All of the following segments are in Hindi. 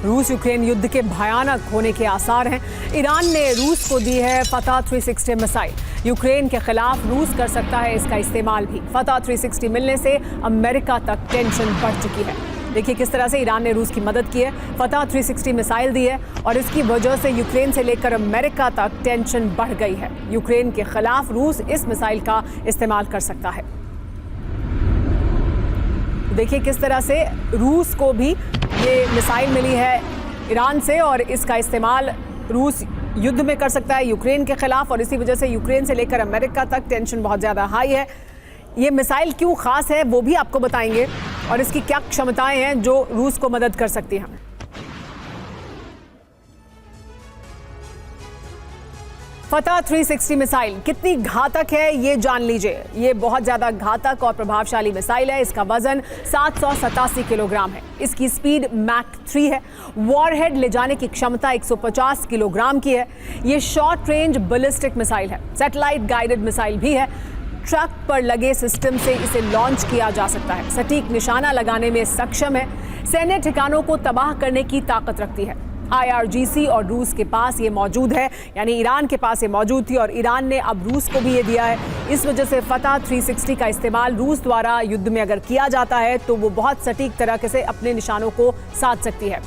रूस यूक्रेन युद्ध के भयानक होने के आसार हैं। ईरान ने रूस को दी है फतह 360 मिसाइल। यूक्रेन के खिलाफ रूस कर सकता है इसका इस्तेमाल भी। फतह 360 मिलने से अमेरिका तक टेंशन बढ़ चुकी है। देखिए किस तरह से ईरान ने रूस की मदद की है, फतह 360 मिसाइल दी है और इसकी वजह से यूक्रेन से लेकर अमेरिका तक टेंशन बढ़ गई है। यूक्रेन के खिलाफ रूस इस मिसाइल का इस्तेमाल कर सकता है। देखिए किस तरह से रूस को भी ये मिसाइल मिली है ईरान से और इसका इस्तेमाल रूस युद्ध में कर सकता है यूक्रेन के खिलाफ और इसी वजह से यूक्रेन से लेकर अमेरिका तक टेंशन बहुत ज़्यादा हाई है। ये मिसाइल क्यों खास है वो भी आपको बताएंगे और इसकी क्या क्षमताएं हैं जो रूस को मदद कर सकती हैं। फतह 360 मिसाइल कितनी घातक है ये जान लीजिए। ये बहुत ज़्यादा घातक और प्रभावशाली मिसाइल है। इसका वजन 787 किलोग्राम है। इसकी स्पीड मैक 3 है। वॉरहेड ले जाने की क्षमता 150 किलोग्राम की है। ये शॉर्ट रेंज बैलिस्टिक मिसाइल है। सैटेलाइट गाइडेड मिसाइल भी है। ट्रक पर लगे सिस्टम से इसे लॉन्च किया जा सकता है। सटीक निशाना लगाने में सक्षम है। सैन्य ठिकानों को तबाह करने की ताकत रखती है। IRGC और रूस के पास ये मौजूद है, यानी ईरान के पास ये मौजूद थी और ईरान ने अब रूस को भी ये दिया है। इस वजह से फतह 360 का इस्तेमाल रूस द्वारा युद्ध में अगर किया जाता है तो वो बहुत सटीक तरीके से अपने निशानों को साध सकती है।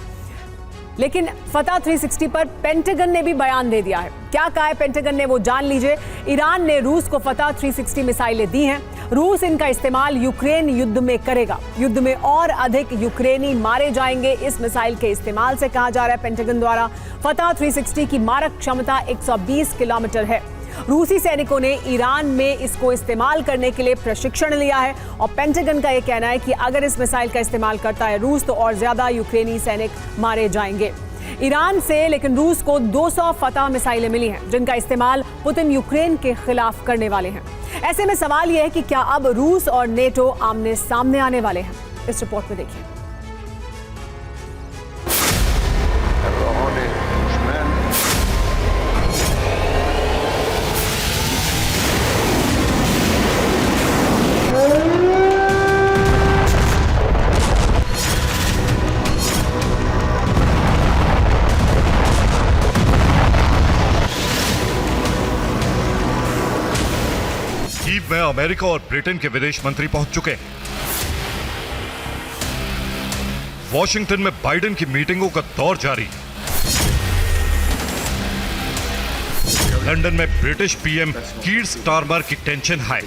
लेकिन फतह 360 पर पेंटागन ने भी बयान दे दिया है। क्या कहा है पेंटागन ने वो जान लीजिए। ईरान ने रूस को फतह 360 मिसाइलें दी हैं। रूस इनका इस्तेमाल यूक्रेन युद्ध में करेगा। युद्ध में और अधिक यूक्रेनी मारे जाएंगे इस मिसाइल के इस्तेमाल से, कहा जा रहा है पेंटागन द्वारा। फतह 360 की मारक क्षमता 120 किलोमीटर है। रूसी सैनिकों ने ईरान में इसको इस्तेमाल करने के लिए प्रशिक्षण लिया है और पेंटागन का यह कहना है कि अगर इस मिसाइल का इस्तेमाल करता है रूस तो और ज्यादा यूक्रेनी सैनिक मारे जाएंगे ईरान से। लेकिन रूस को 200 फतह मिसाइलें मिली हैं जिनका इस्तेमाल पुतिन यूक्रेन के खिलाफ करने वाले हैं। ऐसे में सवाल यह है कि क्या अब रूस और नेटो आमने सामने आने वाले हैं। इस रिपोर्ट में देखिए। कीव में अमेरिका और ब्रिटेन के विदेश मंत्री पहुंच चुके हैं। वॉशिंगटन में बाइडेन की मीटिंगों का दौर जारी है। लंदन में ब्रिटिश पीएम कीर स्टारमर की टेंशन हाई।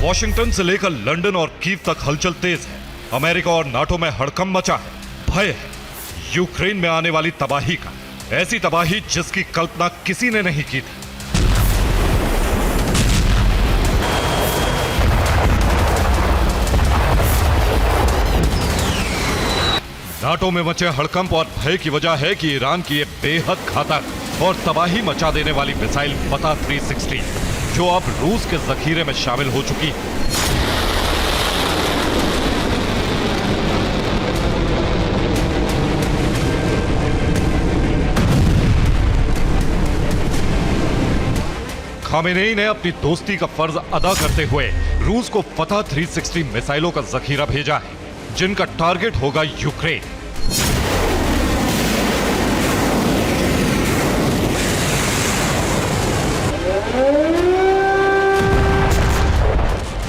वॉशिंगटन से लेकर लंदन और कीव तक हलचल तेज है। अमेरिका और नाटो में हड़कंप मचा है। भय है यूक्रेन में आने वाली तबाही का, ऐसी तबाही जिसकी कल्पना किसी ने नहीं की थी। नाटो में मचे हड़कंप और भय की वजह है कि ईरान की ये बेहद घातक और तबाही मचा देने वाली मिसाइल फतह 360 जो अब रूस के जखीरे में शामिल हो चुकी है। खामेनेई ने अपनी दोस्ती का फर्ज अदा करते हुए रूस को फतह 360 मिसाइलों का जखीरा भेजा है जिनका टारगेट होगा यूक्रेन।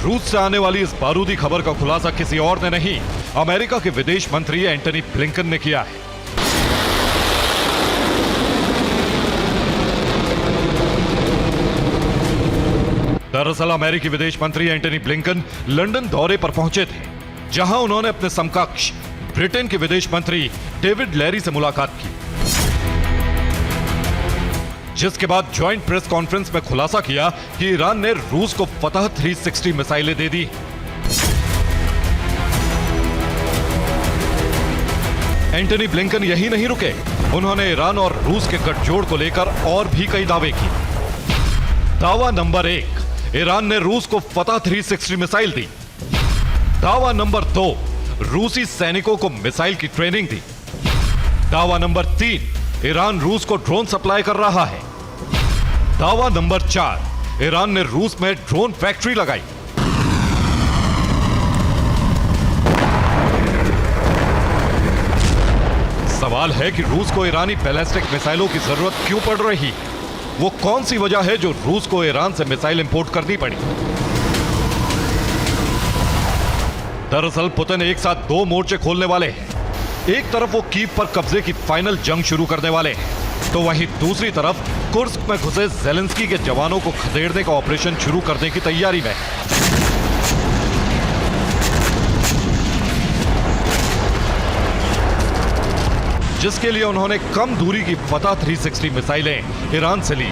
रूस से आने वाली इस बारूदी खबर का खुलासा किसी और ने नहीं, अमेरिका के विदेश मंत्री एंटनी ब्लिंकन ने किया है। दरअसल अमेरिकी विदेश मंत्री एंटनी ब्लिंकन लंदन दौरे पर पहुंचे थे जहां उन्होंने अपने समकक्ष ब्रिटेन के विदेश मंत्री डेविड लैरी से मुलाकात की, जिसके बाद ज्वाइंट प्रेस कॉन्फ्रेंस में खुलासा किया कि ईरान ने रूस को फतह 360 मिसाइलें दे दी। एंटनी ब्लिंकन यही नहीं रुके, उन्होंने ईरान और रूस के गठजोड़ को लेकर और भी कई दावे किए। दावा नंबर 1, ईरान ने रूस को फतह 360 मिसाइल दी। दावा नंबर 2, रूसी सैनिकों को मिसाइल की ट्रेनिंग दी। दावा नंबर 3, ईरान रूस को ड्रोन सप्लाई कर रहा है। दावा नंबर 4, ईरान ने रूस में ड्रोन फैक्ट्री लगाई। सवाल है कि रूस को ईरानी बैलिस्टिक मिसाइलों की जरूरत क्यों पड़ रही? वो कौन सी वजह है जो रूस को ईरान से मिसाइल इंपोर्ट करनी पड़ी? दरअसल पुतिन एक साथ दो मोर्चे खोलने वाले हैं। एक तरफ वो कीव पर कब्जे की फाइनल जंग शुरू करने वाले हैं, तो वहीं दूसरी तरफ कुर्स्क में घुसे ज़ेलेंस्की के जवानों को खदेड़ने का ऑपरेशन शुरू करने की तैयारी में। जिसके लिए उन्होंने कम दूरी की फतह 360 मिसाइलें ईरान से ली।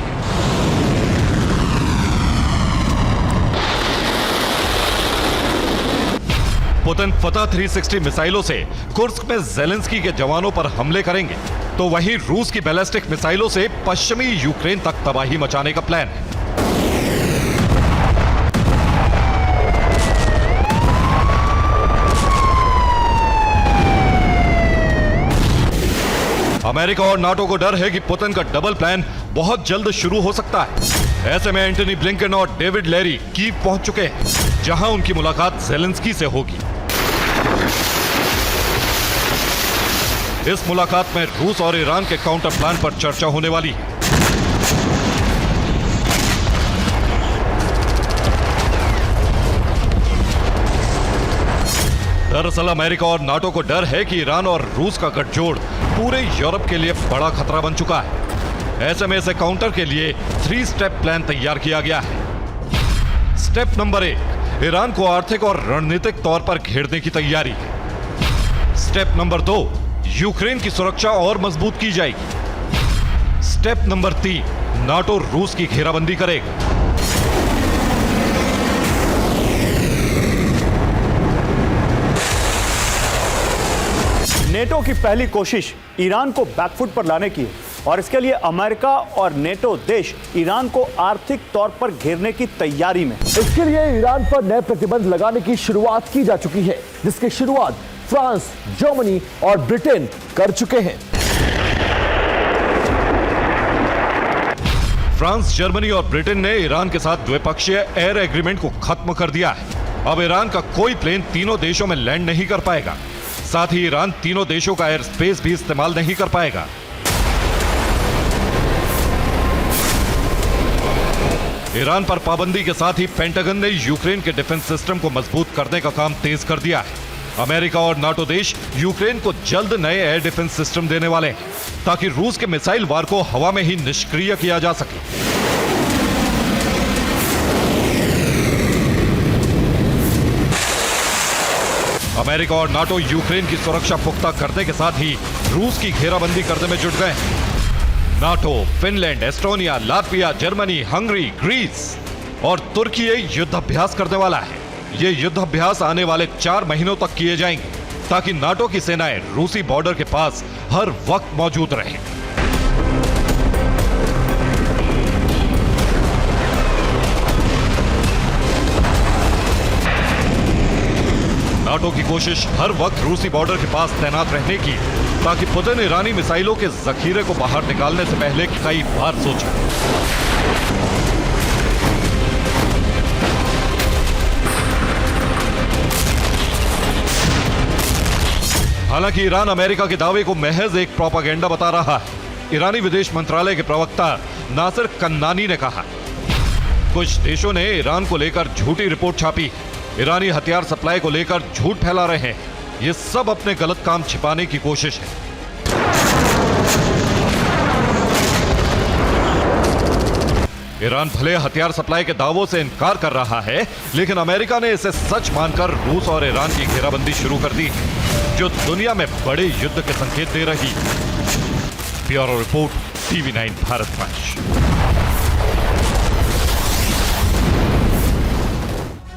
पुतिन फतह 360 मिसाइलों से कुर्स्क में ज़ेलेंस्की के जवानों पर हमले करेंगे, तो वहीं रूस की बैलिस्टिक मिसाइलों से पश्चिमी यूक्रेन तक तबाही मचाने का प्लान है। अमेरिका और नाटो को डर है कि पुतिन का डबल प्लान बहुत जल्द शुरू हो सकता है। ऐसे में एंटनी ब्लिंकन और डेविड लेरी कीव पहुंच चुके हैं, जहां उनकी मुलाकात ज़ेलेंस्की से होगी। इस मुलाकात में रूस और ईरान के काउंटर प्लान पर चर्चा होने वाली है। दरअसल अमेरिका और नाटो को डर है कि ईरान और रूस का गठजोड़ पूरे यूरोप के लिए बड़ा खतरा बन चुका है। ऐसे में इसे काउंटर के लिए 3 स्टेप प्लान तैयार किया गया है। स्टेप नंबर 1, ईरान को आर्थिक और रणनीतिक तौर पर घेरने की तैयारी। स्टेप नंबर 2, यूक्रेन की सुरक्षा और मजबूत की जाएगी। स्टेप नंबर 3, नाटो रूस की घेराबंदी करेगा। नेटो की पहली कोशिश ईरान को बैकफुट पर लाने की है और इसके लिए अमेरिका और नेटो देश ईरान को आर्थिक तौर पर घेरने की तैयारी में। इसके लिए ईरान पर नए प्रतिबंध लगाने की शुरुआत की जा चुकी है, जिसकी शुरुआत फ्रांस, जर्मनी और ब्रिटेन कर चुके हैं। फ्रांस, जर्मनी और ब्रिटेन ने ईरान के साथ द्विपक्षीय एयर एग्रीमेंट को खत्म कर दिया है। अब ईरान का कोई प्लेन तीनों देशों में लैंड नहीं कर पाएगा। साथ ही ईरान तीनों देशों का एयर स्पेस भी इस्तेमाल नहीं कर पाएगा। ईरान पर पाबंदी के साथ ही पेंटागन ने यूक्रेन के डिफेंस सिस्टम को मजबूत करने का काम तेज कर दिया है। अमेरिका और नाटो देश यूक्रेन को जल्द नए एयर डिफेंस सिस्टम देने वाले हैं, ताकि रूस के मिसाइल वार को हवा में ही निष्क्रिय किया जा सके। अमेरिका और नाटो यूक्रेन की सुरक्षा पुख्ता करने के साथ ही रूस की घेराबंदी करने में जुट गए। NATO, Finland, Estonia, Latvia, Germany, Hungary, Greece और तुर्की युद्ध अभ्यास करने वाला है। ये युद्ध अभ्यास आने वाले 4 महीनों तक किए जाएंगे, ताकि नाटो की सेनाएं रूसी बॉर्डर के पास हर वक्त मौजूद रहें। नाटो की कोशिश हर वक्त रूसी बॉर्डर के पास तैनात रहने की, ताकि पुतिन ईरानी मिसाइलों के जखीरे को बाहर निकालने से पहले कई बार सोचे। हालांकि ईरान अमेरिका के दावे को महज एक प्रोपेगेंडा बता रहा है। ईरानी विदेश मंत्रालय के प्रवक्ता नासिर कन्नानी ने कहा, कुछ देशों ने ईरान को लेकर झूठी रिपोर्ट छापी, ईरानी हथियार सप्लाई को लेकर झूठ फैला रहे हैं। ये सब अपने गलत काम छिपाने की कोशिश है। ईरान भले हथियार सप्लाई के दावों से इनकार कर रहा है, लेकिन अमेरिका ने इसे सच मानकर रूस और ईरान की घेराबंदी शुरू कर दी, जो दुनिया में बड़े युद्ध के संकेत दे रही है। Bureau report, TV9 भारतवंश।